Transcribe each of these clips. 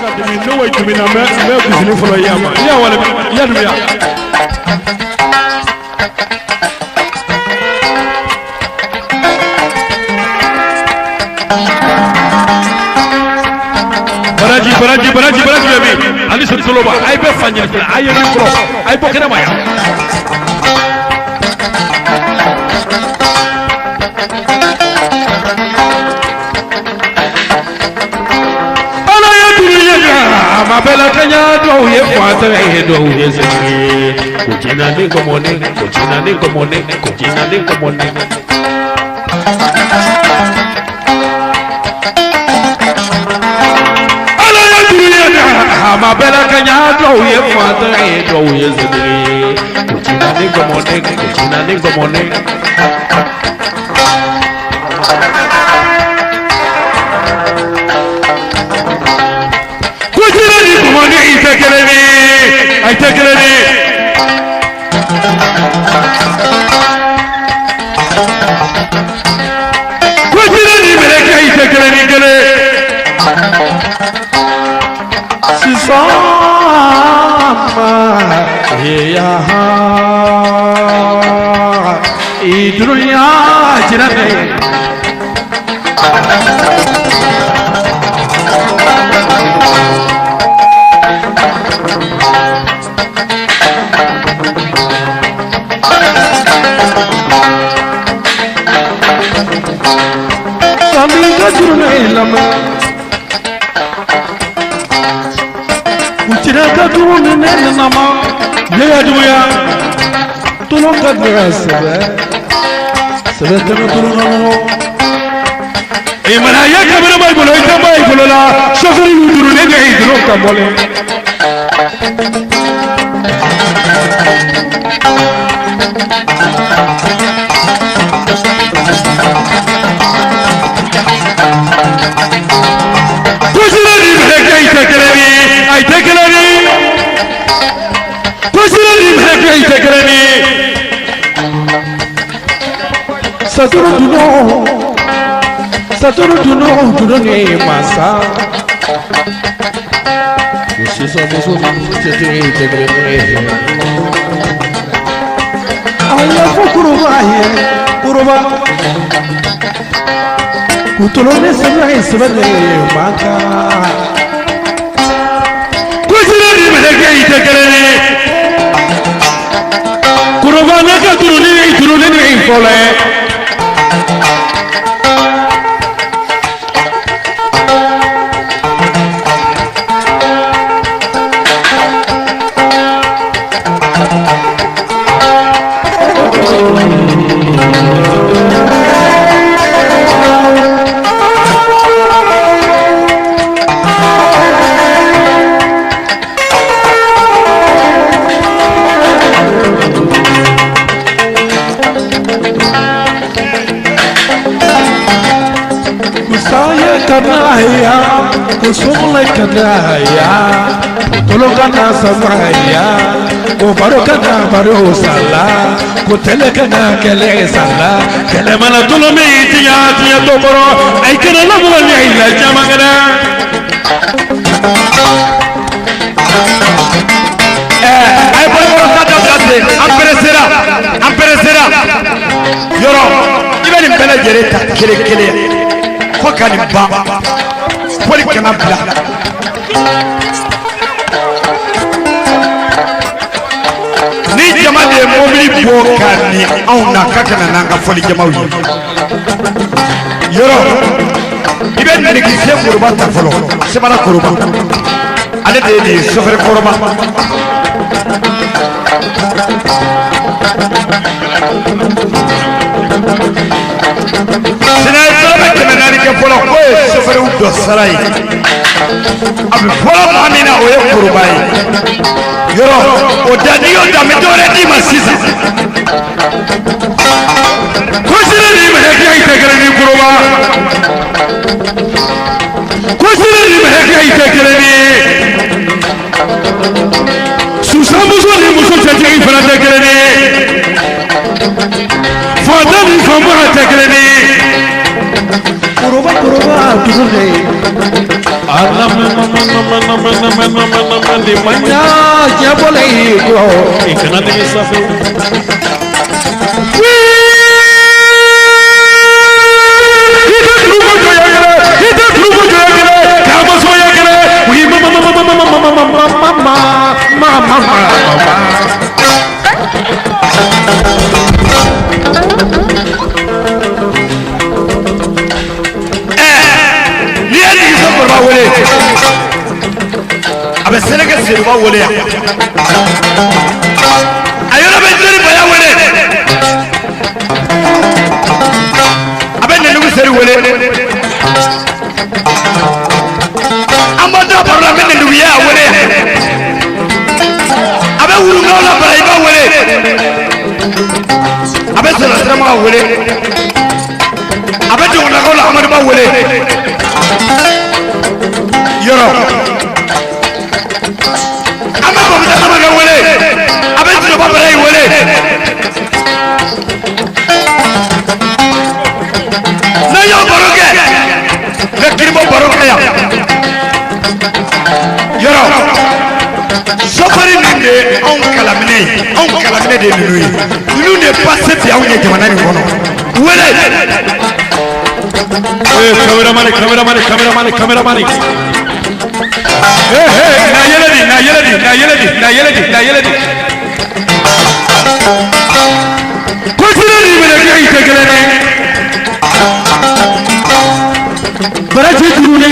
no way to be a man for a yama. Yeah, well, Baraji, baby. And listen to Loba. I bet Fanny, I am cross. I book in a mile. Mabela Kenya do ye kwata edo yese kuchina ningo mone ala ya dunia mabela Kenya do ye kwata edo yese kuchina ningo mone I take it Saturu duno ne masa. Usiso muso tegre. Aya kuruba. Kutulo ne sebele maka. Kujiri meheke tegre. Kuruba ne ka turuni ne infole. Kusumulai kadaya, utolokana samaya, kubarokana baru sala, kutelekana kele sala, kele mana tulumi tiya toboro, aikana labuani ila jamangana. Ay por kata kate, amperesera, yoro, ibani mbele jereta kele, kwa kani ba. Poli kena bila ni jama de mobili bokani au na kakana nanga poli jama wi yoro ibe ni kise kuruba ta folo semana kuruba ale de sofere kuruba Polo ko sofere udo sarai abi polo amina oye kurubai yoro odadiyo damidore di masisa kusire ni meheki aitekere ni kuruba kusire ni meheki aitekere ni susamuso ni muso chete ifana tekere ni fadani famu tekere ni kuruba turune wole ayona bediri baya wole abenne nugu seri wole amada parlement nugu ya wole abe wuru ngala baraiba wole abe sala sama wole abe jona ngala amadu ba wole yoro de nuit nous ne passons pas où est jamana ni kono wele cameraman na yeledi continue ni mele ngai tegelene baraji duru ne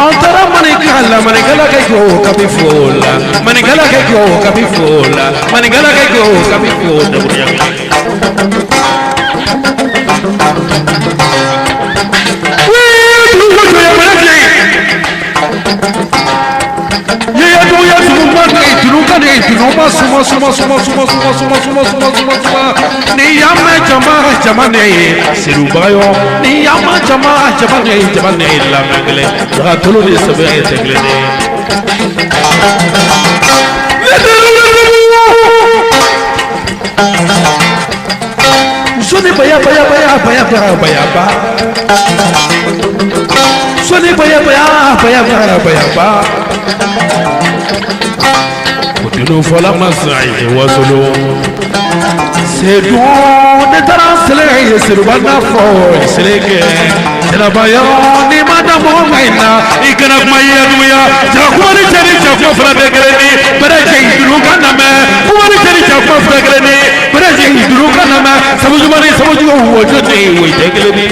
antara manigala ke go kabifola manigala ke go kabifola ni yama jama ne sirubayo ni yama jama ne la mangle ra tolo de sabe tegle ne soni baya soni baya Nous voilà masaï wasolo c'est bon de transler c'est le banafo c'est le que c'est la bayo ni madame Maina ikana maya duya jakwani chari chakwa frade greni baraje idruka nama kumani chari chakwa frade greni baraje idruka nama samujumani samuju wojote woite greni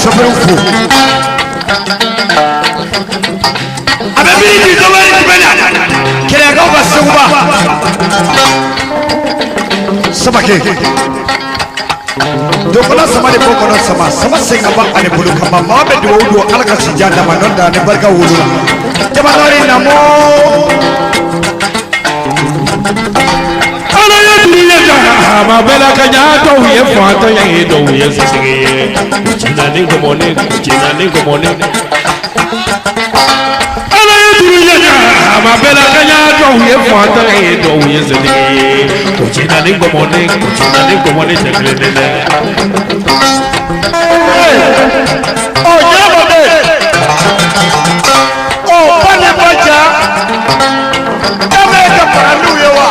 Sofrufu ababiri dizobari kubena kiraga ubasuba sabake dokola samade bokono sama senga ba ane buluka mama be do wudu alaka sijanda manonda ne barka wudu jabanori namo ma bela kanya to ye fata ye do ye sigi china ni gomone ala ye dunya ma bela kanya to ye fata ye do ye sigi china ni gomone tekle ne oh jabo de oh pane boja ame ka panu ye wa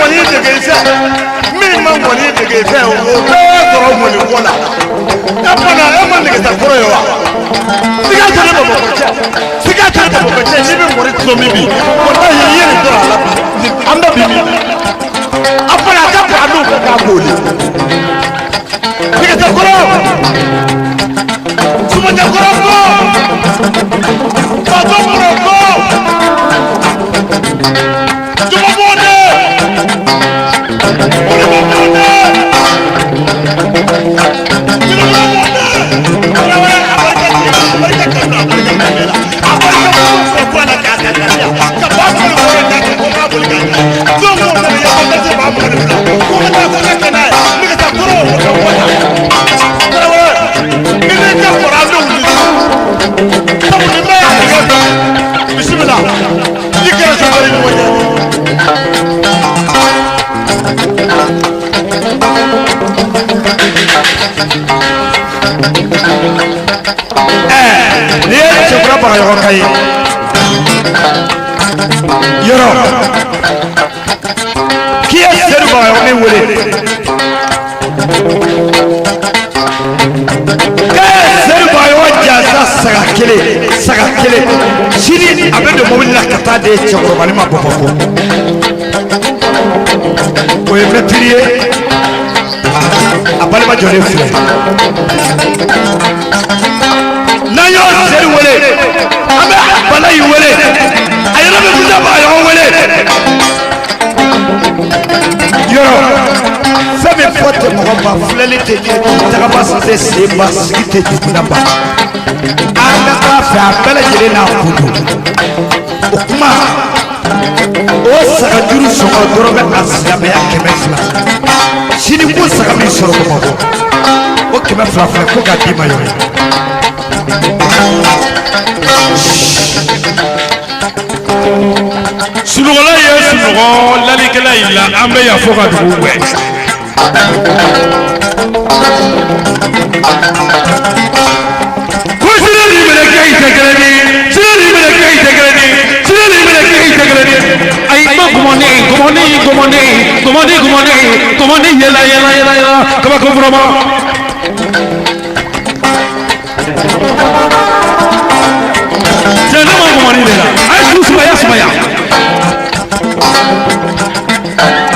wani daga isa min man wani daga isa o be toro mo ni wala apana e man daga takoro yawa siga tare ba ko ce ni bin wori to mi bi wallahi yiri to ala anda bi mi apana ka pa anu ko ka boli siga takoro suma takoro ko pa to mo ko بسم الله ذكر شغل الوجه ليه شكرا بقى يا كاي يرو كي اسر بقى يا ولي sagakele sini abendo mobile la kata de chokobani mapopoko ko e metrier abale ma jore fure na yo seri wole aba bala yi wole ayana be buja ba yo wole yo sabe fote mo ba fulele te ta ba sa se ba sikite jukuna ba anda fa bala jere na kudu o kuma o saka juru sogo dorobe asilabe ya kemefla sini ko saka mi soro ko o kemefla fa ko ga di mayo sunugola ye sunugo lalikela ila ambe ya foka dugu we Commandez, yela, comment qu'on vraiment? C'est un homme commandé là. Aïe, soumaya.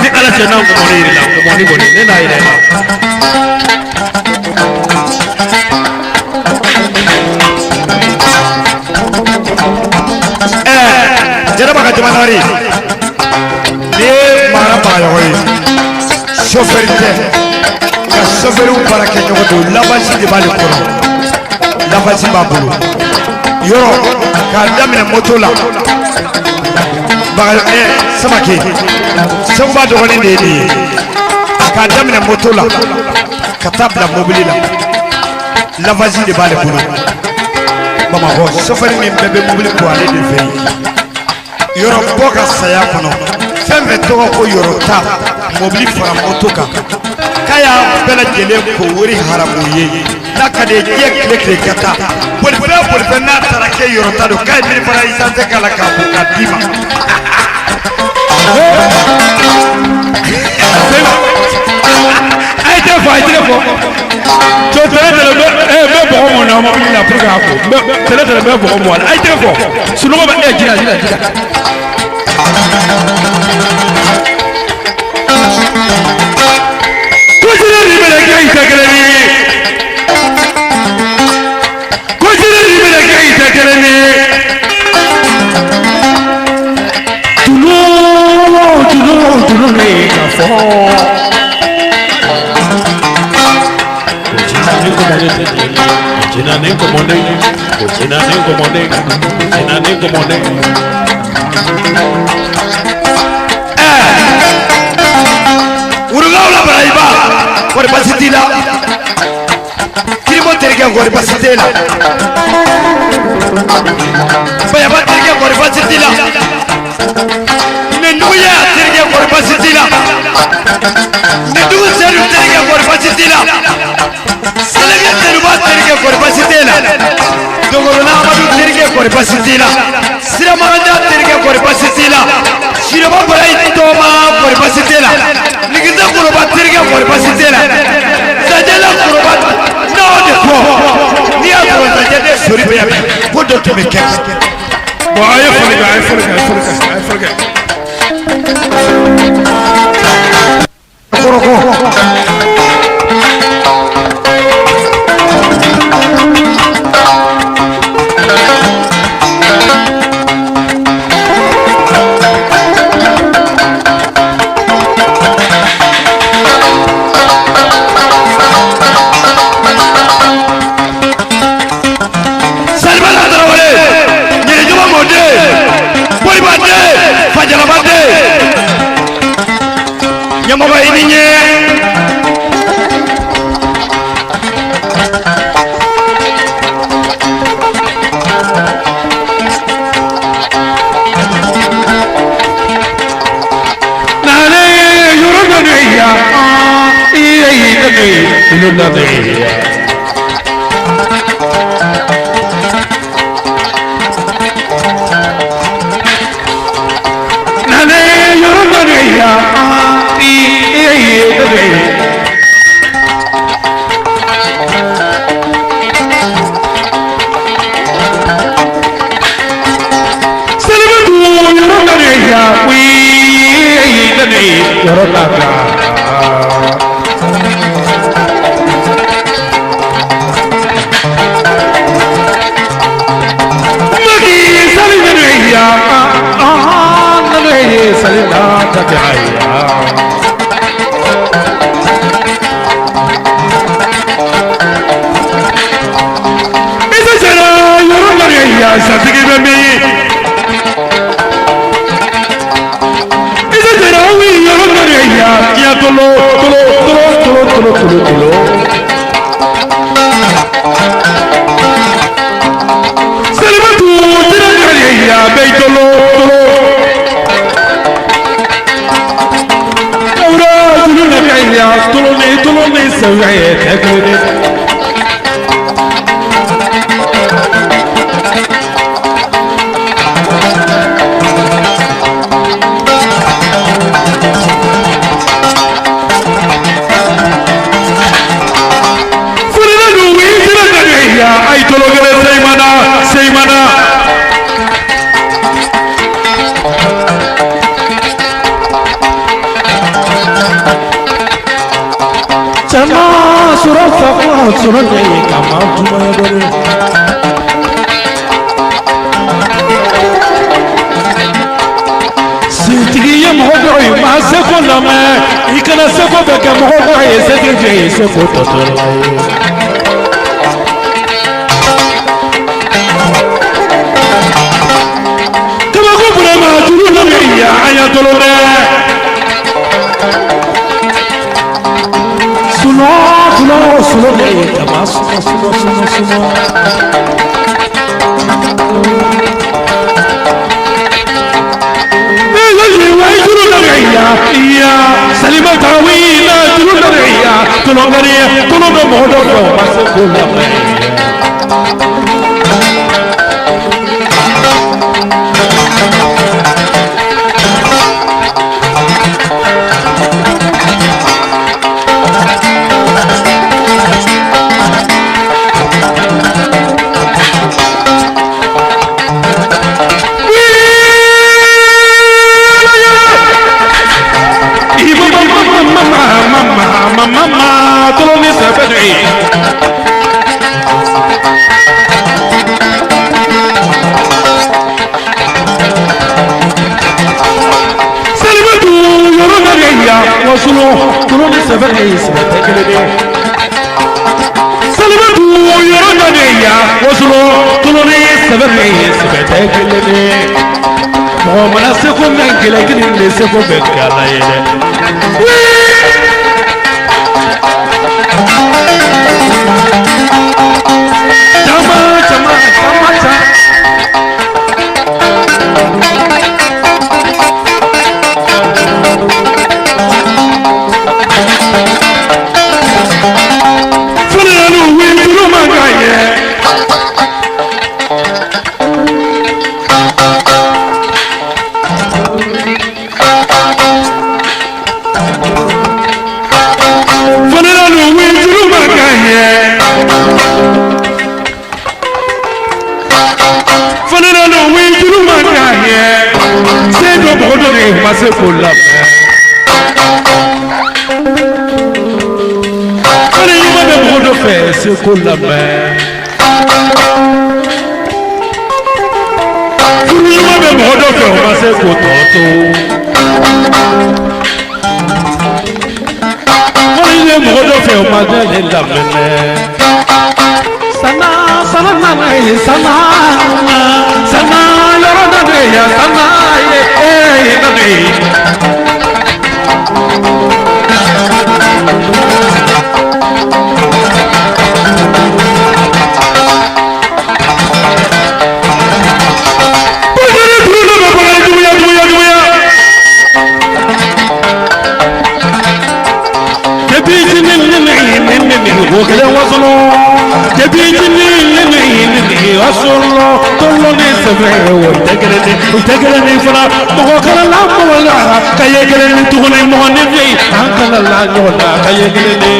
Mais à la c'est un homme commandé là. Commandé, Jaraba Kajamanari. Ne maraba yoy. Chauffeur ka chauffeur para que nyodo lavasi de bali kono. Lavasi babulu. Yoro ka damina moto la. Ba samaki. Samba do ngone ndedi. Ka damina moto la. Ka tabla mobile la. Lavasi de bali kono. Mama ho chauffeur ni bebe mobile ko ale de fei. Yoro boka saya kono fembe to ko yoro ta mobili fara motoka kaya bela jele ko wori haramu ye nakade je kle kata bolbe na tarake yoro ta do kay ni fara isante kala ka ko kadima ay te fo to tele be bo mo na mo la programme tele be bo mo ay te fo suno ba jira Urulaula baraiba por pasitila Kirimo terke por pasitila Baya ba terke por pasitila Nenuya terke por pasitila Nedu seru terke por pasitila Selege teruba terke por pasitila Dogorona amadu terke por pasitila Siramanda terke por pasitila Shirama barai toma por pasitila Nikiza kuroba terke por pasitila Sajala kuroba no de po Nia kuroba sajade suri beya Podo to me kept Bon, I forget. يرندني toloni sebe o tegeleni fana mɔgɔ kana la mɔgɔ la ka ye keleni tuguni mɔgɔ ni fi an kana la ɲɔgɔn na ka ye keleni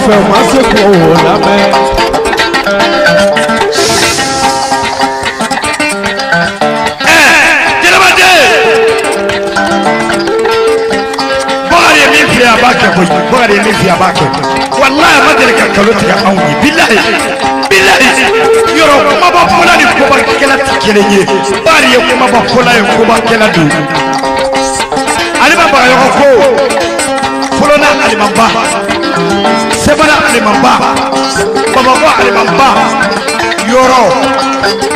fẹ́ wá sókè òwò lábẹ́. Jẹ́nẹ́bàdé bọ́ọ̀lù yẹn mi fi abákẹ́ bọ̀ yìí bọ́ọ̀lù yẹn mi fi abákẹ́ wàláyé má deli ka kalo tigɛ anw ye bilayi yɔrɔ kumaba fɔla ni kobakɛla ti kelen ye bari ye kumaba fɔla ye kobakɛla don ale ma bagayogo ko fɔlɔna alimamba sebana alimamba bamakɔ alimamba yɔrɔ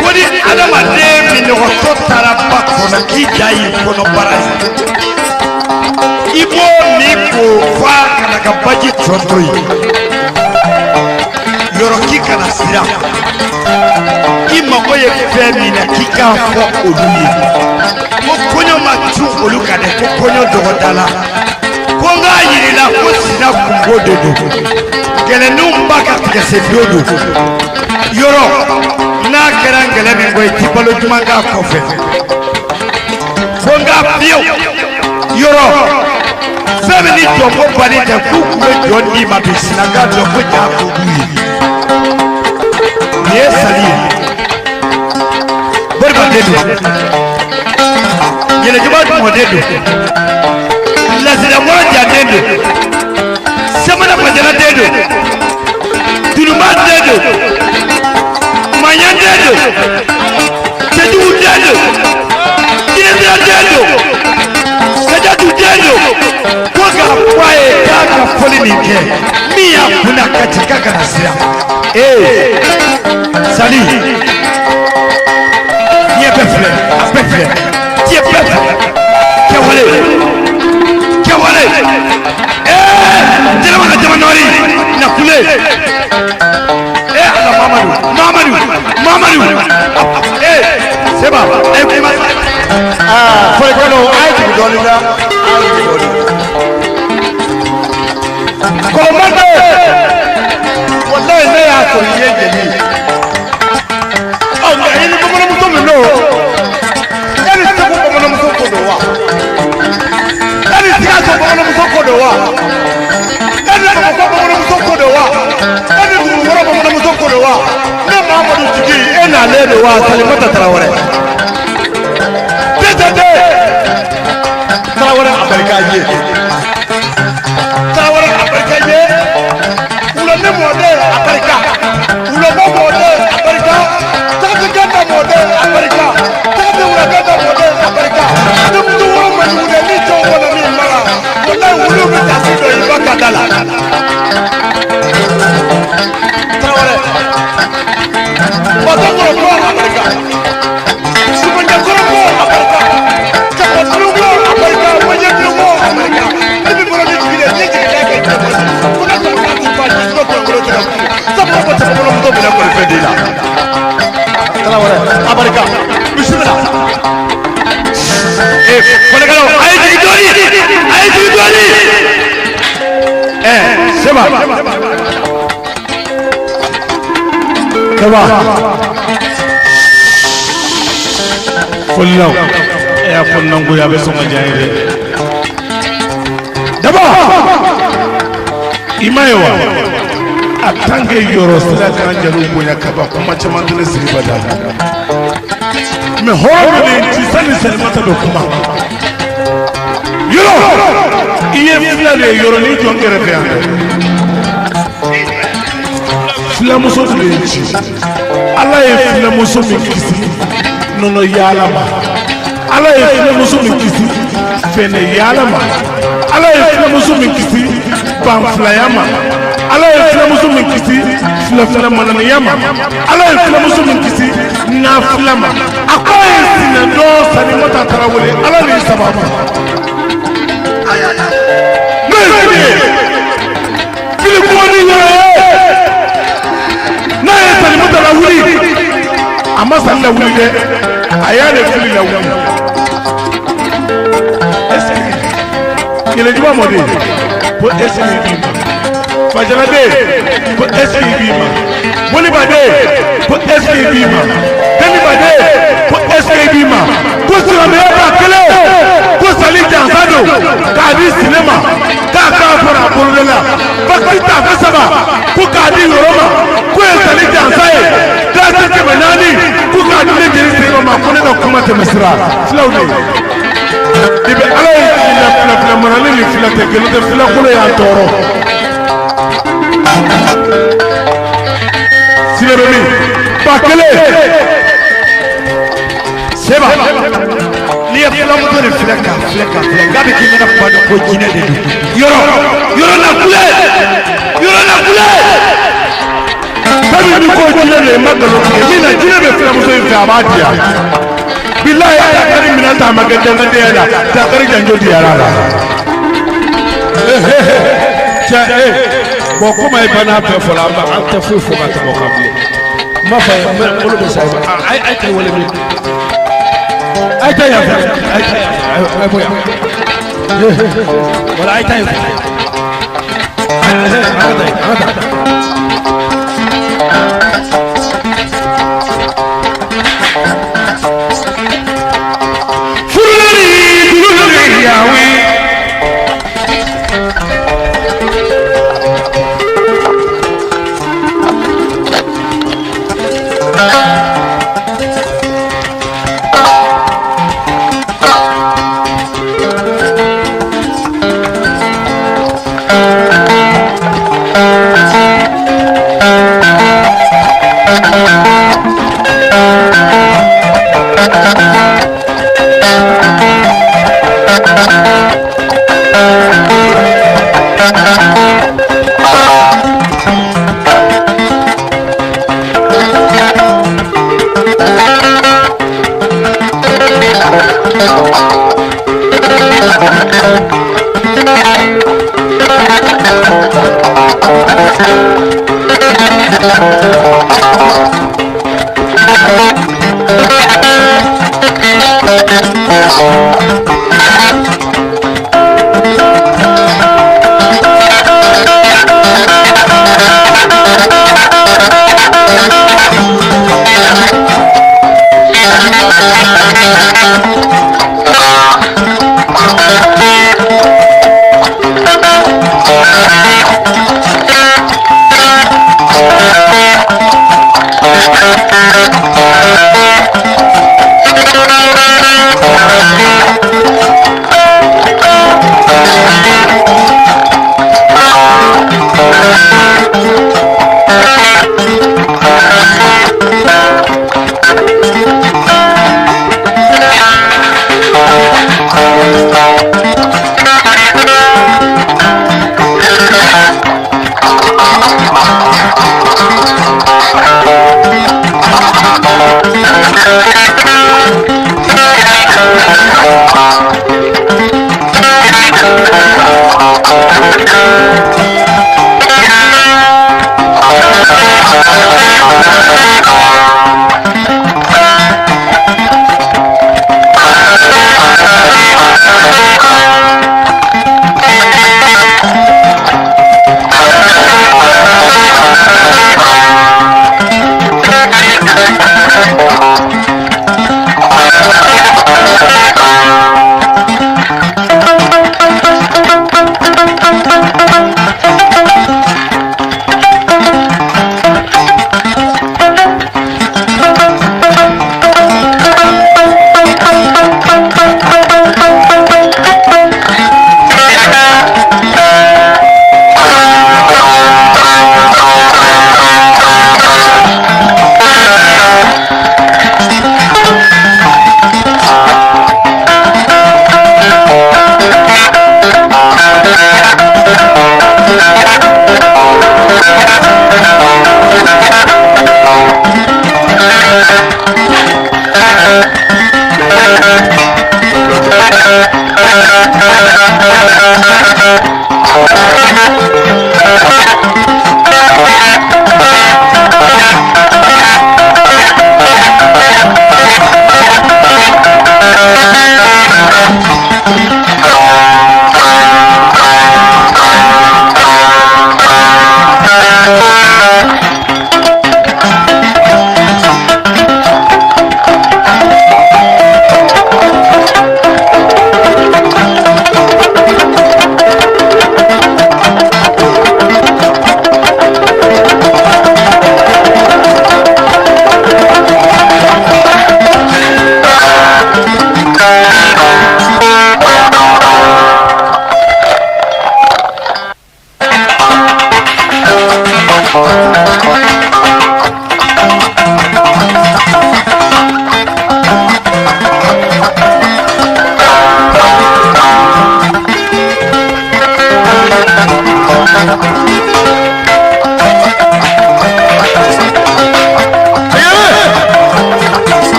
ko ni adamaden minɔgɔtɔ taara ba kɔnɔ k'i da y'i kɔnɔ bara ye i b'o min k'o fa kana ka baji tɔntɔ ye yɔrɔ k'i kana siran i mago ye fɛn min na k'i k'a fɔ olu ye ko kɔɲɔ ma cun olu kan dɛ ko kɔɲɔ dɔgɔda la ko n k'a yirila ko sina kungo de don gɛlɛninw b'a ka tigɛse don don yɔrɔ n'a kɛra gɛlɛ min ko i ti balo ɲuman k'a kɔfɛ ko n k'a fiyewu yɔrɔ fɛn min ni jɔnko bannen tɛ k'u tun bɛ jɔn d'i ma bi sinaka dɔn ko jaa ko b'u ye nin ye sali ye boribaden don yɛlɛjama mɔden don lasilamɔrɔ jaden don semana fajaladen don tunubaden don maɲanden don cɛjuguden don jinɛbiraden don sajatuden don ko k'a fɔ a ye k'a ka fɔli min kɛ min y'a kunna ka ci k'a kana siran sali diɲɛ bɛɛ filɛ a bɛɛ filɛ diɲɛ bɛɛ filɛ kɛwale kɛwale jɛnɛma ka jama nɔɔri nakule ala mamadu seba ma fɔlikɛlaw a ye jigin dɔɔnin na kɔlɔmɔdé walayi ne y'a sɔrɔ i ye jeli ye ɔ nka i ni bamananmuso min don e ni segu bamananmuso ko don wa e ni sikaso bamananmuso ko don wa e ni bamakɔ bamananmuso ko don wa e ni dugukɔrɔ bamananmuso ko don wa ne mamadu jigi e nalen don wa salimata tarawele tete tarawele abarika ye tarawele abarika ye wulone mɔden abarika wulomɔ mɔden abarika tagatigɛta mɔden abarika tagati wulagɛta mɔden abarika nemutu wolo majugude ni jɔn kɔnɔ min mara walayi wulu bɛ tasi dɔ i ba ka da la tarawele bɔtɔkɔrɔ kɔ abarika sumajɛkɔrɔ kɔ abarika cɛkɔtulu kɔ abarika wajɛtulu kɔ abarika ne bɛ bɔra ni jigi de ne jigi da kɛ jɛkɔ ko ne sɔrɔ k'a ti ba ji sɔrɔ kɔlɔkɔlɔ tɛ ka kun sabu ko cɛkɔrɔmuso minɛ kɔni fɛn de la tarawele abarika bisimila fɔlikɛlaw a ye jigin dɔɔni a ye jigin dɔɔni seba Daba folilaw e y'a fɔ nango ye a bɛ sɔn ka diya ye dɛ Daba i ma ye wa a tant que yɔrɔ sira kan jalo bonya kaba kuma caman tɛ ne sigi bada mais hɔrɔn min ti sani salimata bɛ kuma yɔrɔ i ye fila de ye yɔrɔ ni jɔn kɛrɛfɛ yan filamuso de ye ci ala ye filamuso min kisi nɔnɔ yaala ma ala ye filamuso min kisi fɛnɛ yaala ma ala ye filamuso min kisi banfilaya ma ala ye filamuso min kisi filafila mananiya ma ala ye filamuso min kisi nafila ma a ko a ye sinɛdɔ Salimata Tarawele ala ni sababu ne ye fili ye fili kumani yɛrɛ ye n'a ye Salimata lawuli a ma Sali lawuli dɛ a y'a de fili lawuli est-ce que kɛlɛjugu mɔden ko est-ce que b'i ma Fajaladen ko est-ce que b'i ma Molibaden ko est-ce que b'i ma Denibaden ko est-ce que b'i ma ko silamɛya ba kelen ko Sali jansa don k'a di sinɛ ma k'a k'a fara a bolo de la bakari tafe saba ko k'a di yɔrɔ ma ko ye Sali jansa ye gaasi 400 ko k'a di ne jeli Seyɔrɔ ma ko ne ka kuma tɛmɛ sira filaw de i bɛ ala ye fila marali ni fila tɛ kelen tɛ fila kolo y'an tɔɔrɔ sinɛbɛmi ba kelen seba n'i ye filamuso de filɛ ka nka bɛ k'i ɲɛna kuma dɔn ko jinɛ de don yɔrɔ na kule sabu ni ko jinɛ de ye ma nkalon tigɛ min na jinɛ bɛ filamuso in fɛ a b'a diya bilahi a kari minɛ ta a ma kɛ dangadenya la Dakari Janjo diyara la cɛ bon komi a ye bana bɛɛ fɔ la an tɛ foyi fɔ ka tɛmɛ o kan bilen n b'a fɔ a ye bolo bɛ sa a ye tɛ wele bilen a ye tɛ yan fɛ a ye bɔ yan wala a ye taa yen fɛ an ka taa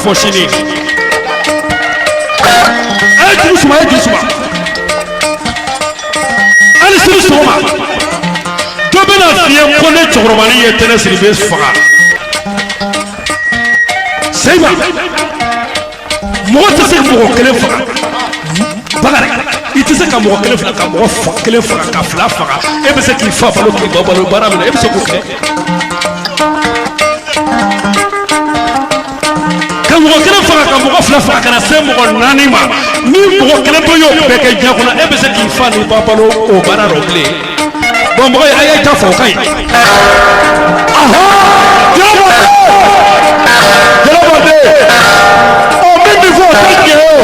Foshini ay jusuma ali suru soma do bena fiye ko ne choromani ye tene sirbe faga seyba mo tase mo kele faga bagara itise ka mo kele faga ka mo kele faga ka fla faga e be se ki fa balo ki babalo baramina e be se ko kele mɔgɔ kelen faga ka mɔgɔ fila faga kana se mɔgɔ naani ma ni mɔgɔ kelen to y'o bɛɛ kɛ diɲɛ kɔnɔ e bɛ se k'i fa ni ba balo o baara dɔ bilen bon mɔgɔ ye a ye ta fɔ o ka ɲi jɛnɛbɔden ɔ min bɛ fɔ o tɛ tiɲɛ o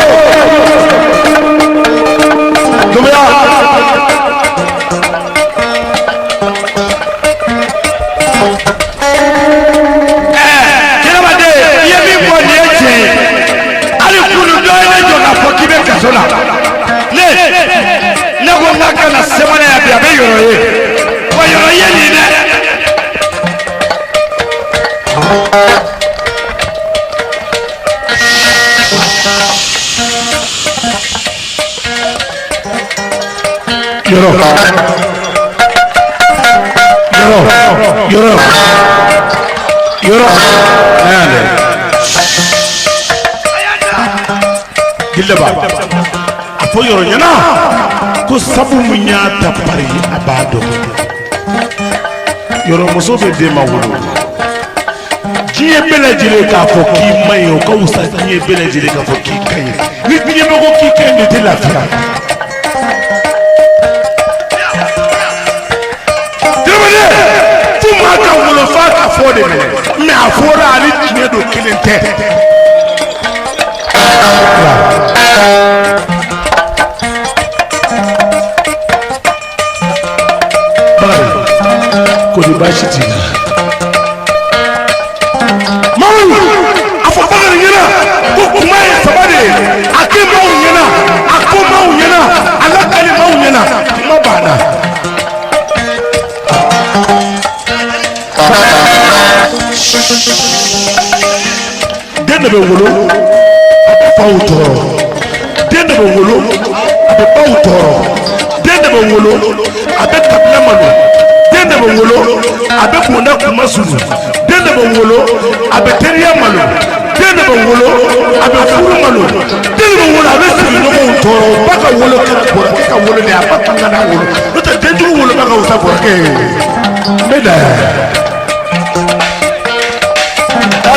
Dumbuya ne ko n'a kana semana ya bi a bɛ yɔrɔ ye wa yɔrɔ ye nin dɛ yɔrɔ gileba a fɔ yɔrɔ ɲɛna ko sabu min y'a ta pari a b'a dɔn yɔrɔ muso bɛ den ma wolo diɲɛ bɛɛ lajɛlen k'a fɔ k'i man ɲi o ka wusa diɲɛ bɛɛ lajɛlen k'a fɔ k'i ka ɲi ni diɲɛ bɛ ko k'i ka ɲi de tɛ lafiya dɛmɛdɛ fo maa ka wolo f'a ka fɔ de mɛ a fɔra ale diɲɛ don kelen tɛ. Kodi baasi t'i la. Maaw a fɔ Bakari ɲɛna ko kuma ye saba de ye a kɛ maaw ɲɛna a ko maaw ɲɛna a lakali maaw ɲɛna kuma banna. Den de bɛ wolo a bɛ baw tɔɔrɔ den de bɛ wolo a bɛ baw tɔɔrɔ den de bɛ wolo a bɛ kabila malo. Den de bɛ wolo a bɛ bonda kuma sulu den de bɛ wolo a bɛ teriya malo den de bɛ wolo a bɛ furu malo den de bɛ wolo a bɛ sigiɲɔgɔnw tɔɔrɔ ba ka wolo kɛra bɔrɔkɛ ka wolo de a ba kan ka wolo n'o tɛ denjugu wolo ba ka wusa bɔrɔkɛ ye n bɛ da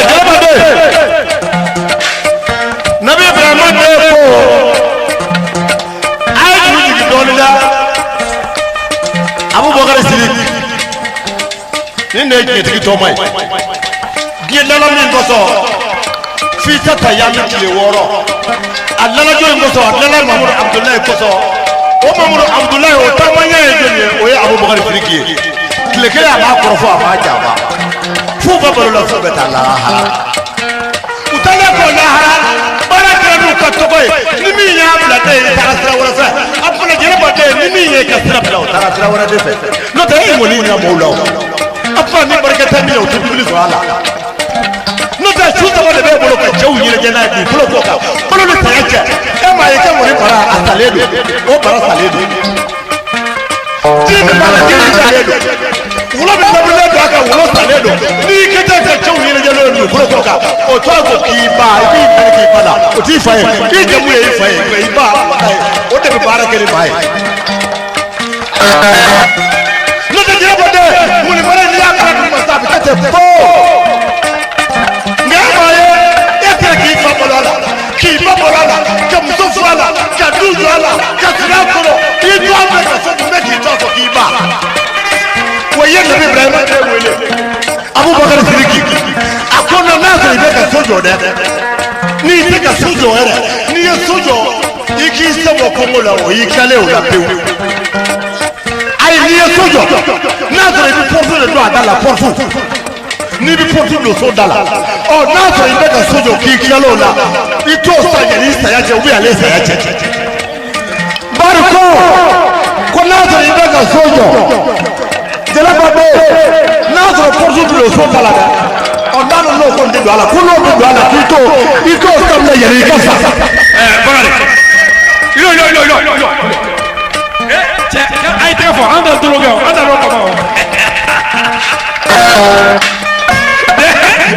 jalabaden nabi ibrahima de ko a ye ne ye tigi tɔma ye diɲɛ lala min kosɔn f'i ta ta ya min tile 6 a lalajɔ in kosɔn a lala Mamadou Abdoulaye kosɔn o Mamadou Abdoulaye o taamanya ye jɔn ye o ye Abubakar Sidiki ye tile kelen a b'a kɔrɔfɔ a b'a janfa f'u ka balo la f'u bɛ taa lahara u taalen kɔ lahara baara kɛra n'u ka tɔgɔ ye ni min y'a bila den ye taara sira wɛrɛ fɛ a fana jɛnɛba den ni min ye ka sira bila o taara sira wɛrɛ de fɛ n'o tɛ e kɔni ɲina mɔɔw la o a fa ni barika tɛ min ye o tɛ dumuni sɔrɔ a la n'o tɛ su saba de b'e bolo ka cɛw ɲɛnajɛ n'a ye bi bolo kɔ kan bolo ni saya cɛ e m'a ye kɛ mɔni bara a salen don o bara salen don jiri min b'a la jiri salen don wolo min labilen don a kan wolo salen don n'i kɛ tɛ ka cɛw ɲɛnajɛ n'o ye dugukolo kɔ kan o tɔgɔ ko k'i ba i b'i mɛn k'i ba la o t'i fa ye k'i jamu ye i fa ye mɛ i ba o de bɛ baara kɛ ni ba ye n'o tɛ jɛnɛba den mɔni bara n'i y'a kala duguma sa a bɛ kɛ ten fo nka e m'a ye e tɛ k'i fa balo a la k'i ba balo a la ka muso furu a la ka du jɔ a la ka sigi a kɔrɔ i jɔ a fɛ ka so kun bɛ k'i tɔ fɔ k'i ba wa i ye nabi Ibrahima den wele Abubakar Sidiki a ko n'a sɔrɔ i bɛ ka so jɔ dɛ n'i tɛ ka so jɔ yɛrɛ n'i ye so jɔ i k'i sɛbɔ kɔngɔ la o y'i tilalen o la pewu ayi n'i ye so jɔ n'a sɔrɔ i bɛ pɔrɔtu de don a da la pɔrɔtu n'i bɛ pɔrɔtu don so da la ɔ n'a sɔrɔ i bɛ ka so jɔ k'i tilal'o la i t'o san yanni saya cɛ ale saya cɛ bari ko n'a sɔrɔ i bɛ ka so jɔ jɛnɛba bɛ n'a sɔrɔ pɔrɔtu don so da la dɛ ɔ n'a nana n'o ko n tɛ don a la ko n'o bɛ don a la k'i t'o sabula yanni i ka sa. Bakari yo cɛ a ye tɛgɛ fɔ an da tolo kɛ o an da l'o kama o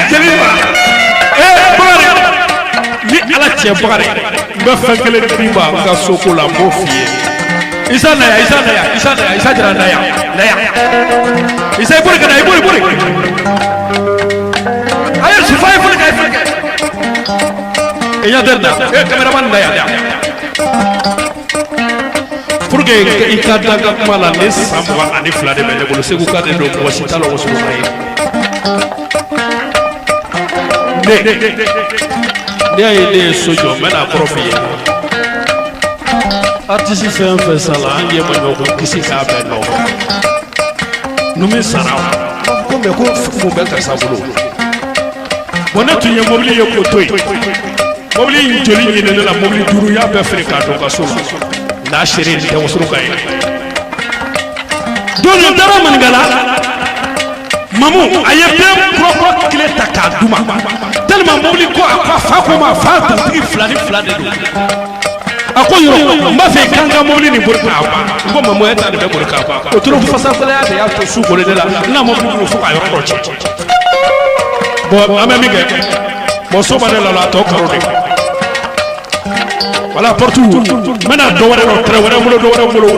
jeliba Bakari ni Ala cɛ Bakari n bɛ fɛn kelen di ma n ka soko la n b'o f'i ye Isa na yan Isa jara na yan Isa i bori ka na i bori a ye sufa ye fɔli ka ye fɛn kɛ i ɲɛ tɛ na cameraman na yan pour que i ka da ka kuma la ne san 22 de bɛ ne bolo Segu ka de don mɔgɔ si t'a la o sugu ma ye ne y'a ye ne ye so jɔ n bɛ n'a kɔrɔ f'i ye artiste fɛn fɛn sala an ye maɲɔgɔn kisi k'a bɛɛ nɔfɛ numu sara ko mɛ ko fo bɛ karisa bolo bon ne tun ye mobili ye ko to yen mobili in joli ɲinɛ ne la mobili 5 y'a bɛɛ feere k'a don ka so la n'a seere tɛ wosoro ka ye don n taara maninkala mamu a ye bɛɛ kɔrɔkɔ tile ta k'a d'u ma tellement mobili ko a fa ko ma fa dugutigi 2 ni 2 de don a ko yɔrɔ n b'a fɛ i kan ka mobili nin boli k'a ban ko mamu e ta nin bɛ boli k'a ban o tora fasafɛlɛya de y'a to su kolo de la n'a mobili bolo fo k'a yɔrɔ dɔ cɛ bon an bɛ min kɛ bon so ma ne la a tɔ karo de voilà porte n bɛna dɔ wɛrɛ dɔ tɛrɛ wɛrɛ bolo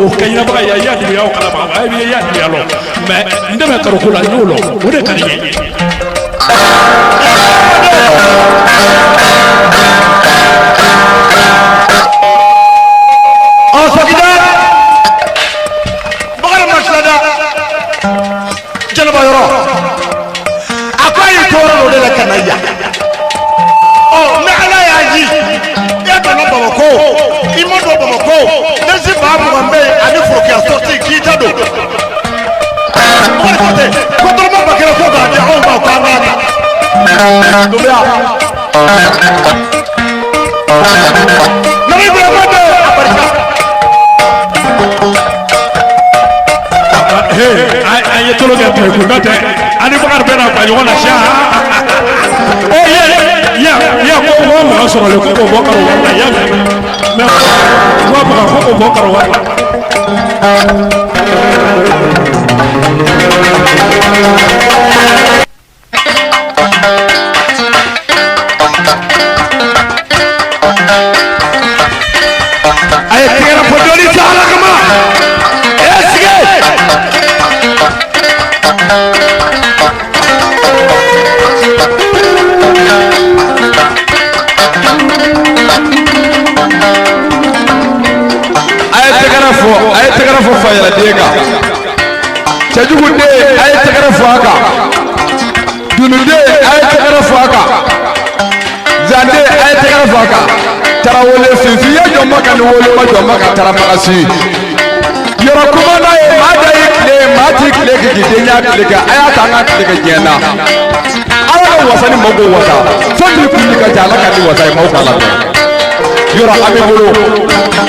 o kɛ ɲɛnabaga ye y'a dibi y'aw kalama a ye y'a dibi y'a lɔ mais n dɛmɛ karoko la n y'o lɔ o de ka di n ye Bakari ma tilada jɛnɛba yɔrɔ a ko a y'i tɔɔrɔ o de la ka na yan ɔ ni Ala y'a yi e donna Bamako i ma don Bamako ne si ba 20 bɛ yen ani forokiya sorti k'i ta don Bakari ko tɛ ko dɔrɔmɛ 100 ko k'a di anw ma k'an k'a ta Dumbuya Nabi Ibrahima de a barika an ye tolo kɛ pewu n'o tɛ ani Bakari bɛna ba ɲɔgɔn na siya ya ko mɔgɔ sɔrɔlen ko k'o bɔ karo wari la ya mɛn mais ko k'o bɔ karo wari la a ye tigɛra fɔ dɔɔni ta Ala kama a ye tɛgɛrɛ fɔ fa yɛrɛ den kan cɛjugude a ye tɛgɛrɛ fɔ a kan dunuden a ye tɛgɛrɛ fɔ a kan zande a ye tɛgɛrɛ fɔ a kan tarawele fifiye jɔnma ka ni woloma jɔnma ka taramagasi yɔrɔ kumana ye maa da y'i tile maa t'i tile kɛ k'i den y'a tile kɛ a y'a ta an ka tile kɛ diɲɛ na ala ka wasa ni maaw ko wasa fɛn min kun ka ca ala ka ni wasa ye maaw k'a labɛn yɔrɔ an bɛ bolo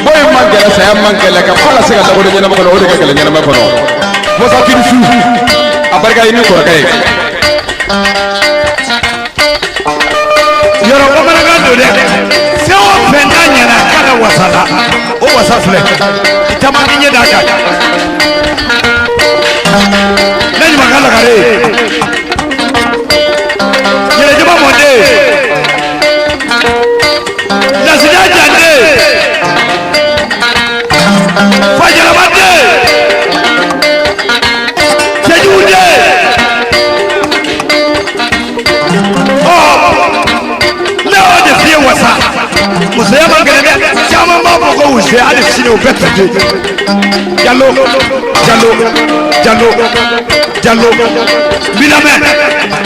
bɔ in man gɛlɛ saya man gɛlɛ ka fɔ ka se ka lakodɔn ɲɛnama kɔnɔ o de ka gɛlɛn ɲɛnama kɔnɔ wasa kiri su a barika ye ni kɔrɔkɛ ye yɔrɔ bamanankan don dɛ fɛn o fɛn n'a ɲɛna k'a ka wasa la o wasa filɛ i caman b'i ɲɛ d'a kan ne ɲuman ka lagare yɛrɛjama mɔden lasidiya jande fajalama den cɛjugu den ne y'o de f'i ye wasa musoya man gɛlɛn dɛ caman b'a fɔ ko wusuya hali sini o bɛɛ tɛ jalo jalo jalo jalo binamɛ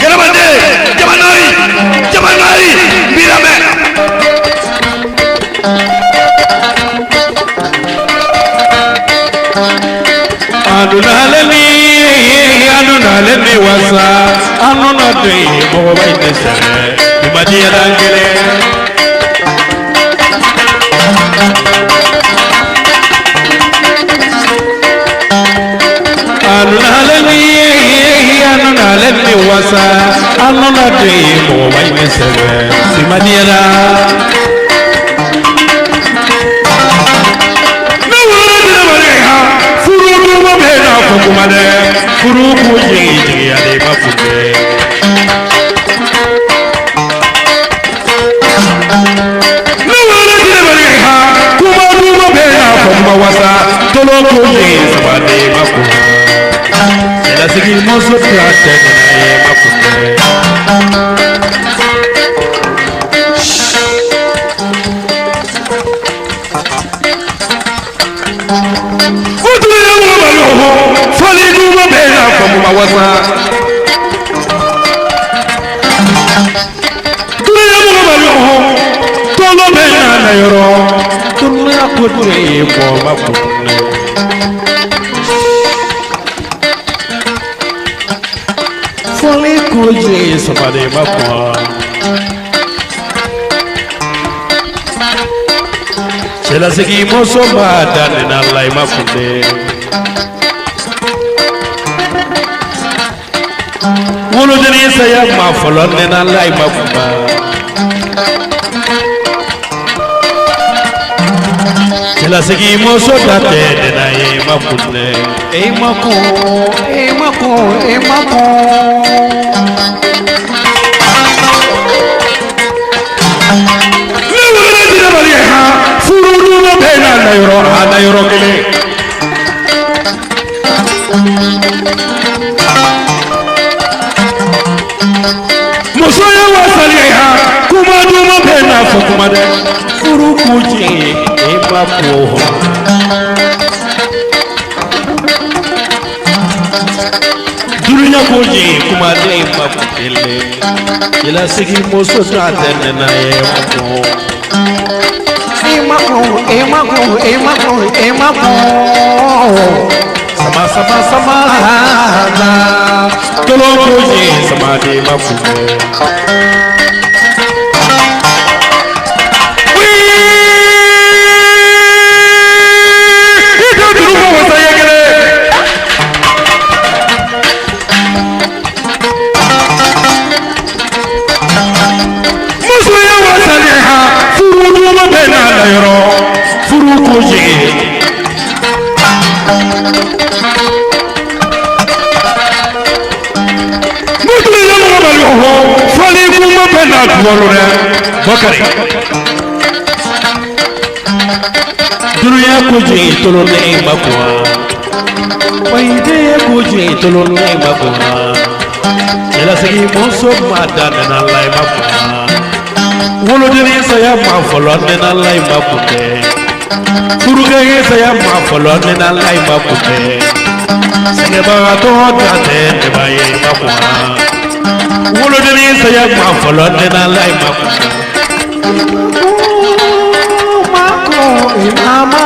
yɛlɛmaden jamanayi jamanayi binamɛ. adunaleni wasa anuna doyi mɔgɔ bɛ ne sɛgɛn ibadiyala kelen. Anunaleni wasa anuna doyi mɔgɔ bɛ ne sɛgɛn ibadiyala. Furu ko jigi ale ma funde ne wala tile bari ha kuma duma be na kuma wasa tolo ko jigi sabade ma funde la sigi moso plate ne ma funde wasa dunia mo ba yo tolo be na yoro dunia ko dure ko ma ko ne foli ko je sabade ma ko sela seguimos so ma dan na lai ma ko ne wolo jeni saya ma folo nena lai ma kuma jela segi moso date nena ye ma kunne e ma ko e ma ko e ma ko ne wala jina bali ha furu no bena na yoro kele musoya wasaliha kuma duma bena fo kuma de furu kuji e ba ko dunya kuji kuma de ba ele ila sigi muso ta tenna e ko e ma ko sama tolo koji sama de ma funde ito duru ko wasa yegere muso ya wasa ne ha furu no be na da yoro furu koji fali kuma bena duwalo dɛ bakari dunuya ko jigi tolo ne ma kuma wayide ko jigi tolo ne ma kuma cɛlasigi muso ma da nena lai ma kuma wolodeni saya ma fɔlɔ nena lai ma kun tɛ furukɛkɛ saya ma fɔlɔ nena lai ma kun tɛ sɛgɛbagatɔ dantɛ ne b'a ye ma kunna wolodennin saya ma fɔlɔ ne n'ala ye ma kunna. Imama,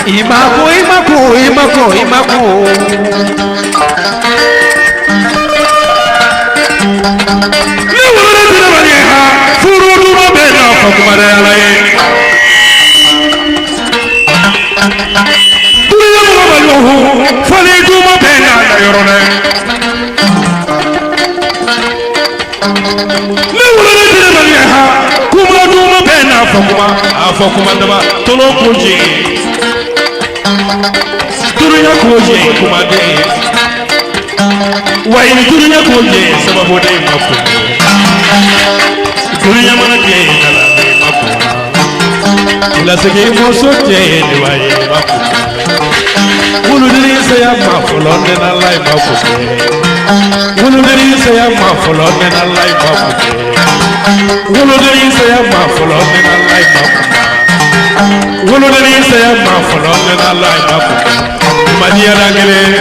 imako, imako, imako, imako. Ne wolo tɛ ma ye ha furu duma bɛ na fɔ kuma de ala ye. Dunuya mɔgɔ ma ɲɔgɔn fɔli duma bɛ na la yɔrɔ dɛ. Ne wolo tɛ ma ye ha kuma duma bɛ na fɔ kuma. Afɔ kuma dama tolo koje dunuya koje kuma de wa ini dunuya koje sababu de ma ko dunuya mana ke kala de ma ko ila sege moso je de wa ye ma ko wulu diri se ya ma folo de na lai ma ko wulu diri se ya ma folo de na lai ma ko wulu diri se ya ma folo de na lai ma ko wolodennin saya ma fɔlɔ ne n'ala ye ma fɔ madiya da kelen.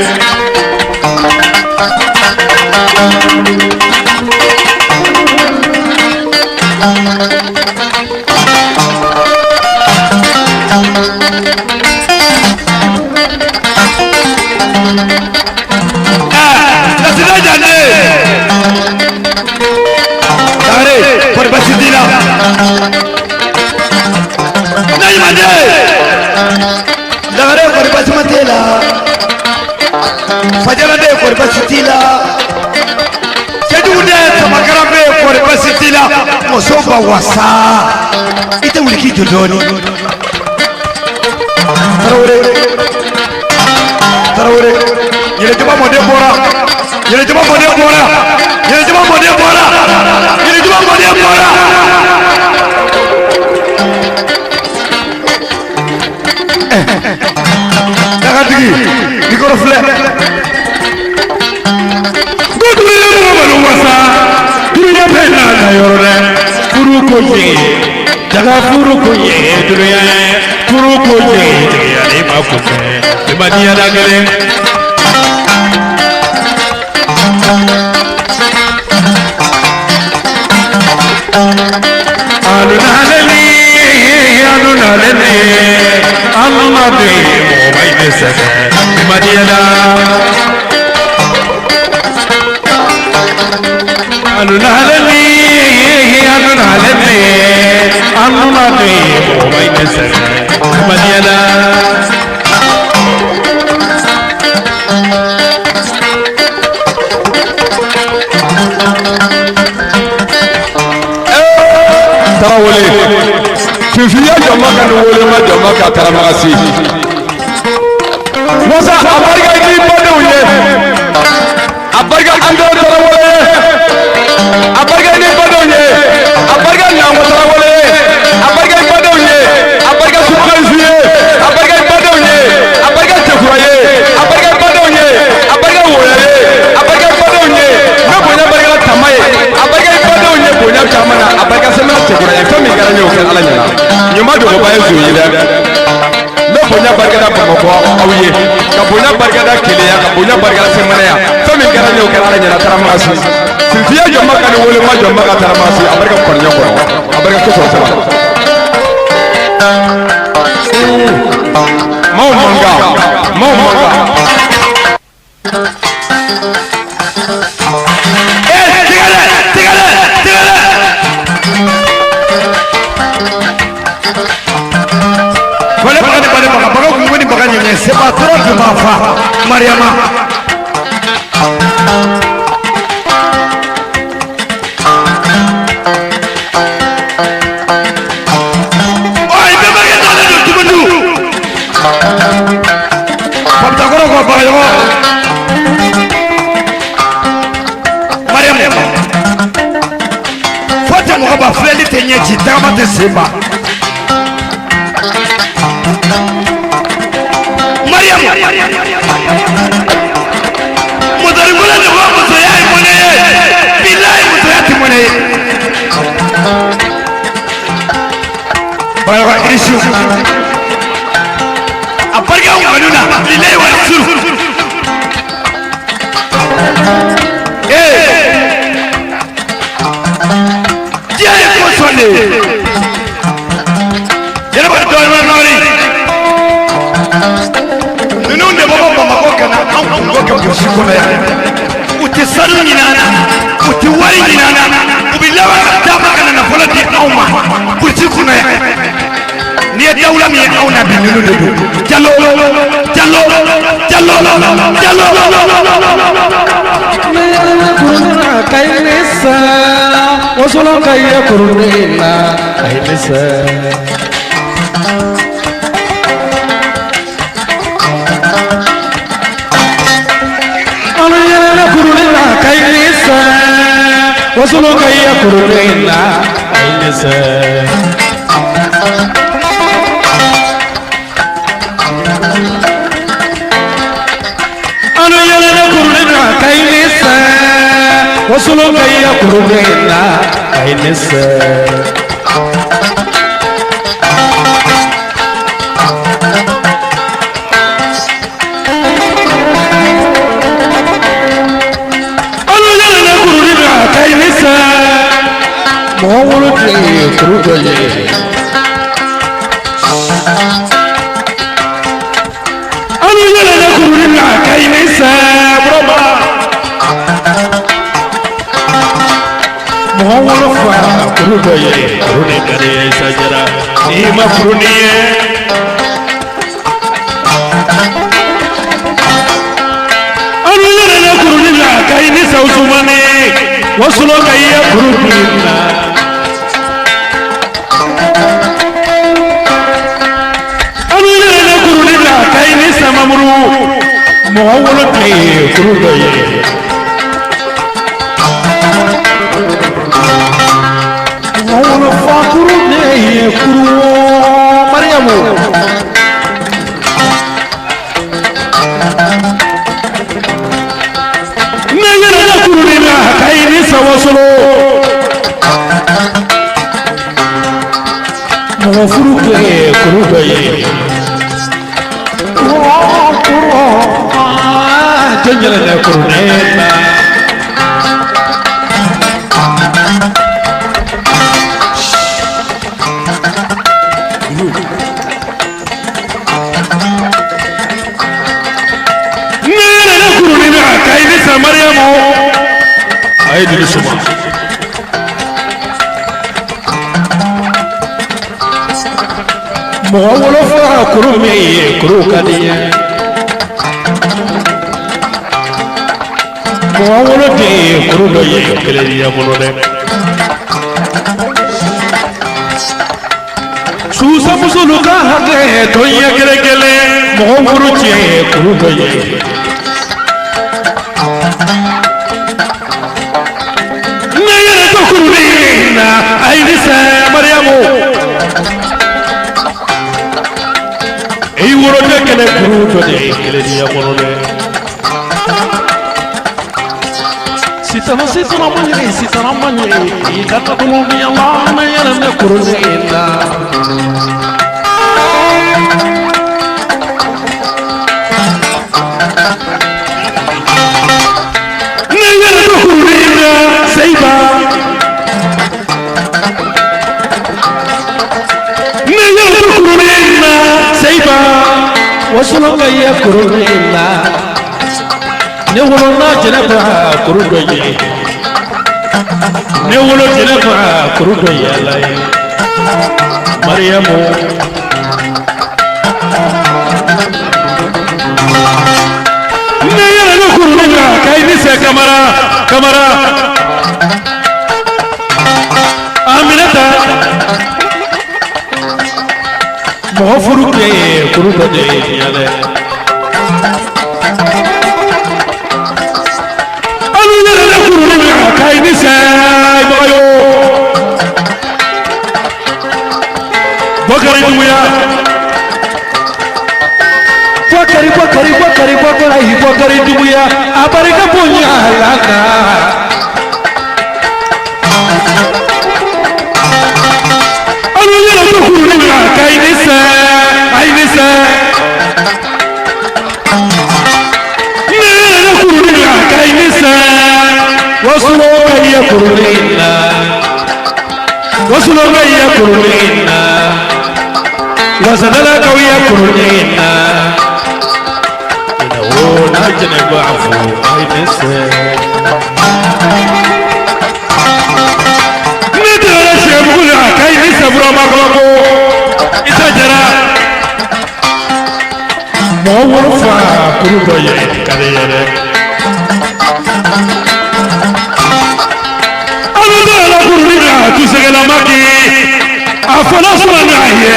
Lasina Jande Dare kɔri basi t'i la. Dagare kɔri basi ma t'e la Fajala de kɔri basi t'i la Sejugu de Samakara be kɔri basi t'i la musow ba wasa i tɛ wuli k'i jɔ dɔɔnin Tarawele yɛlɛjama mɔden bɔra yɛlɛjama mɔden bɔra yɛlɛjama mɔden bɔra yɛlɛjama mɔden bɔra Dagatigi i kɔrɔ filɛ dunuya mɔgɔ malo wasa dunuya bɛ na la yɔrɔ dɛ furu ko je daga furu ko je dunuya furu ko je jigiya ne ma ko fɛ ne ma diya da kelen. Alunaleni alunaleni alunade mo mai desebe madiana alunaleni alunaleni alunade mo mai desebe madiana. Tarawele fifiya jama ka ni wele ma jama ka taramasi Musa abarika ni badenw ye abarika ando Tarawele abarika ni badenw ye abarika nango Tarawele abarika badenw ye abarika sukansi ye abarika badenw ye abarika tekura ye abarika badenw ye abarika woya ye abarika badenw ye ne bonya barika tama ye abarika badenw ye bonya chamana abarika semana tekura ye fami gara ye o kɛ ala ɲɛna ɲuman dogo ba ye zo ye dɛ ne bonya barika da Bamakɔ aw ye ka bonya barika da Keleya ka bonya barika da Semanaya fɛn min kɛra ye o kɛ ala ɲɛna taramasi sinfiya jɔnma ka ni wele ma jɔnma ka taramasi abarika kɔrɔɲɛ kɔrɔ abarika to sɔrɔ sɛbɛn maaw manga c'est pas trop de ma femme, Mariama. Oh, il peut pas gagner le Timoundou. Comme t'as encore quoi, par exemple. Mariama. Faut que mon gars frère, il t'aigne, tu t'as pas de séba. Mutari kula ni kwa musoya imone billahi musoya timone baya kwa irishu aparga umanuna billahi wa rasul anw kungo kɛ burusi kɔnɔ yan u tɛ sanu ɲin'an na u tɛ wari ɲin'an na u bɛ laban ka taama ka na nafolo di anw ma burusi kɔnɔ yan n'i ye dawula min ye anw na bi ninnu de don Jalo Jalo Jalo Jalo kuruna kainisa wasolo kaya kuruna kainisa alayana kuruna kainisa wasolo kaya kuruna kainisa wasolo kaya kuruna kainisa aluyana kuruna kainisa mawolo kaya kuruna aluyana kuruna kainisa broma mawolo fa kuruna kuruna kare sajara ni mafruniye aluyana kuruna kainisa usumane wasulo kaya kuruna aluyana kuruna kainisa mamru mawolo kaya kuruna mawolo fa kuruna kuru Mariamu nayana kuruna kainisa wasolo mawafuru kuruna janjala kuruna Mariamu ay di suma mo wolo fa kuru me kuru kadiya mo wolo de kuru do ye kele ya mo de susa musulu ka hade to ye kele kele mo kuru che kuru do ye Ainisa Mariamu ei woro de kele kuru to de kele dia monone sitana manye ikata to mi Allah na yala na kuru de ina ne yala to kuru de ina seiba seiba wasolo kaya kuruna ne wolo na jenaba kurudoye ne wolo jenaba kurudoye lai Mariamu ne yana kuruna kainisa kamara Aminata mawafuru ke kuruba de yale aluyana kuruna kainisa bayo bakari duya bakari duya abarika punya laka aluyana kuruna kainisa Ainisa nena kuruna kainisa wasulo kaya kuruna wasadala kawia kuruna ina jene bafu ainese Nidere shemula kai isa broma gogo isa jara Mo wurfa kurudo ye kadeyere Aludo la kurida tusegela maki afala sumana ye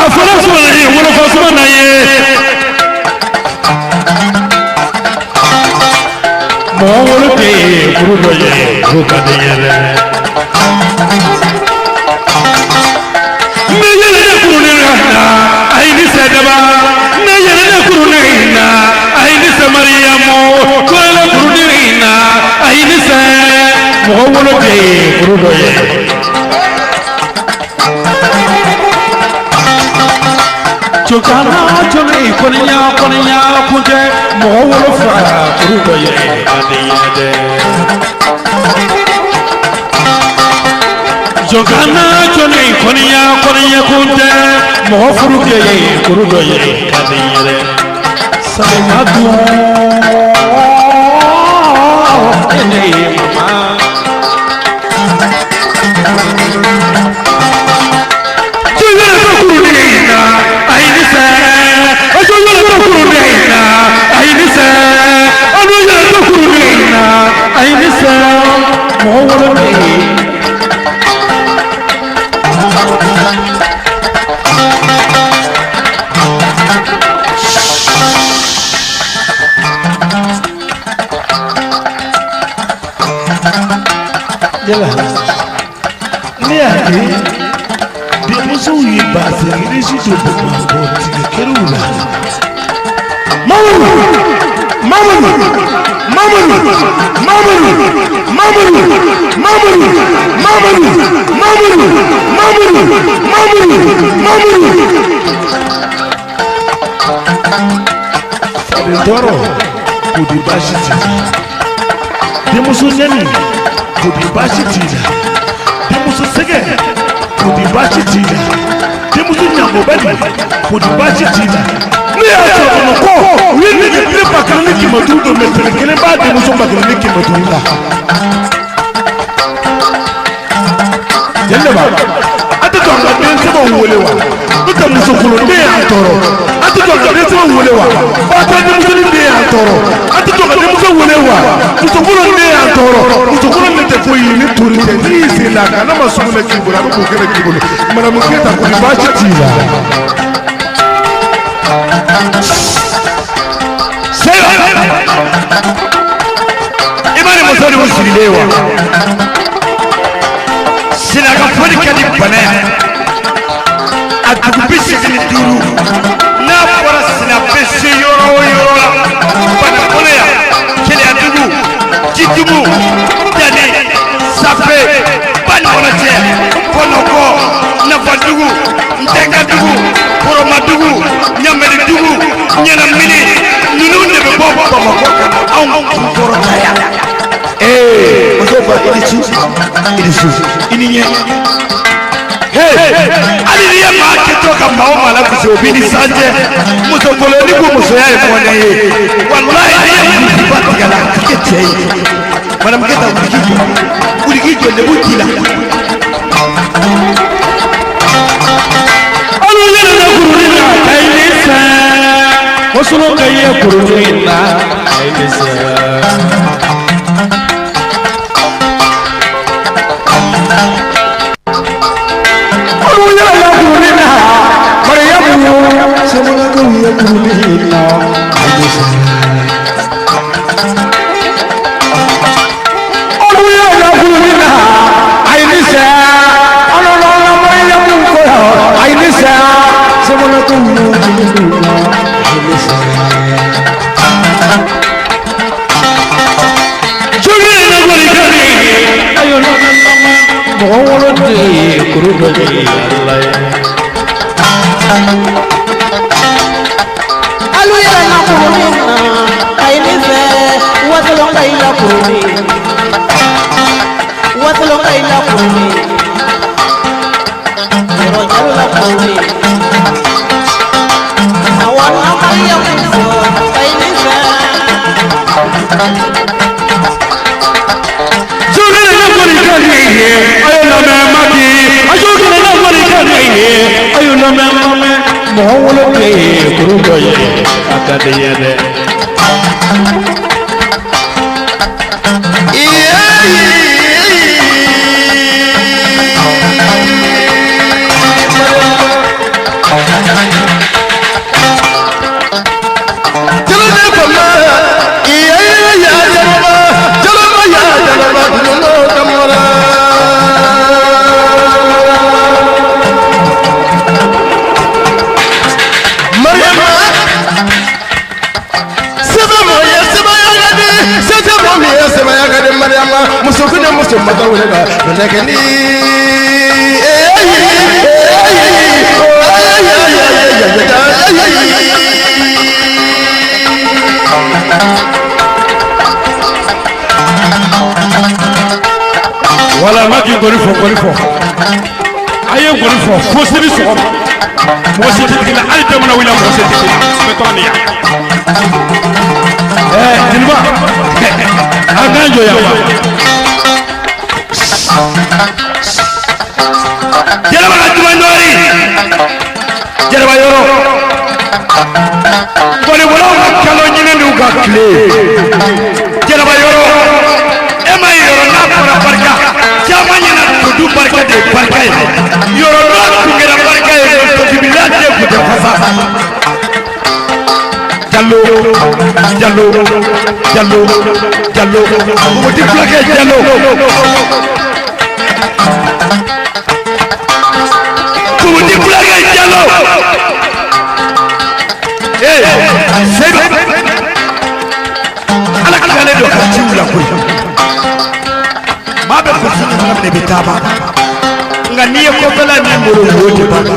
afala sumana ye wurfa sumana ye Mawul ke kurudo ye kadeyere Neyere kurunina aini sedaba Neyere kurunina aini se Mariamu Kwele kurunina aini se Mawul ke kurudo ye Chokana chone konya kunje Mawul fa kurudo ye kadeyere Jogana chone konya kunte mohofuru ke kurudo ye kadiyere salimadu ene mama Jogana kurudina ainise Jogana kurudina ainise Jogana kurudina ainise mohofuru ke Doro kudi bashi tila Demuso neni kudi bashi tila Demuso sege kudi bashi tila Demuso nyangobeli kudi bashi tila Ni aso ko wini ke prepa kanni ki matudo metere kele ba demuso makanni ki matuda Jelle ba ate to nga den sebo wolewa Ute muso kulo de antoro ate to nga den sebo wolewa Ate demuso ni de antoro ate to nga demuso wolewa muso kulo de antoro muso kulo ne te foyi ni turite ni sila kana masumule kibula ko kele kibulu mana muketa ko ba chitila Seyo Imani musoni musirilewa Sila kafoni kadi bana Adubisi kini duru Na pora sila pesi yoro la Bana kolea Kele adugu Jitumu Dani Sape Bani onache Konoko Nafadugu Ntenga dugu Poroma dugu Nyameli dugu Nyana mini Nunu nebe bobo Bamakoka Au Kukoro kaya Musofa ilisu ininye aliliya maake toka maoma la kusobini sanje musokolo ni ko musoya e mwana ye wallahi ya mfati kala kete mana mketa ulikijo ne butila alu yana na kurunina kainisa wasulo kaye kurunina kainisa I want Voilà, ma qui connaît fort. Aïe, on connaît fort. Faut se dire ça. Moi, c'est dit qu'il a arrêté mon avis là, moi, c'est dit. Mais toi, Nia. Dis-moi. Again, Joya. Jela ba tumanori. Jela ba yoro. Kone wala kalo nyine ndu ka kle. Jela ba yoro. Ema yoro na para barka. Jamanya na kudu barka de barka. Yoro na kugera barka e to bibilate kude fasa. Jallo. Wo di plaqué Jallo. Vous dites plaqué Jallo. C'est ala kale do ka tiula ko. Mabe ko sunu na bitaba. Ngani ko bela ni moro wote baba.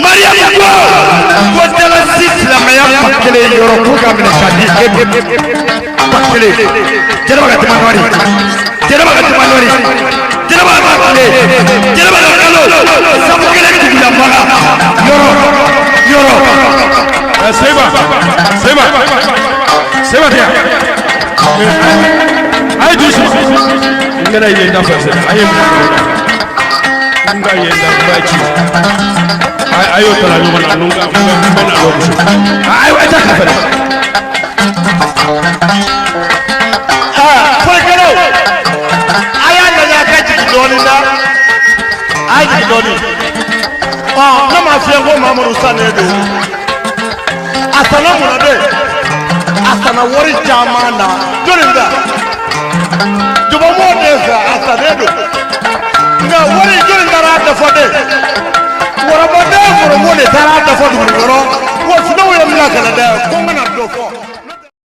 Maria ko tela sisla maya pakele yoro ko gamne shadi. Pakele. Jera baga tamanwari. Jera baga kalo. Sabu kele kula baga. Yoro. Seba dia. Ai du so. Ngara yenda fa se. Aye. Nga yenda bachi. Ayo tala nyuma na nunga mbena lo. Ayo eta ka fa. Fulkero. Aya na ya ka ji doni na. Ai ji doni. Na ma fi ngo Mamadou Sané do. Asana munade. Asana wori jamana. Jorinda. Juba mo desa asane do. Nga wori jorinda ra da fode. Wora mo de mo ne tara da fode mo ro. Wo sino yo mi la kala da. Ko ngana do ko.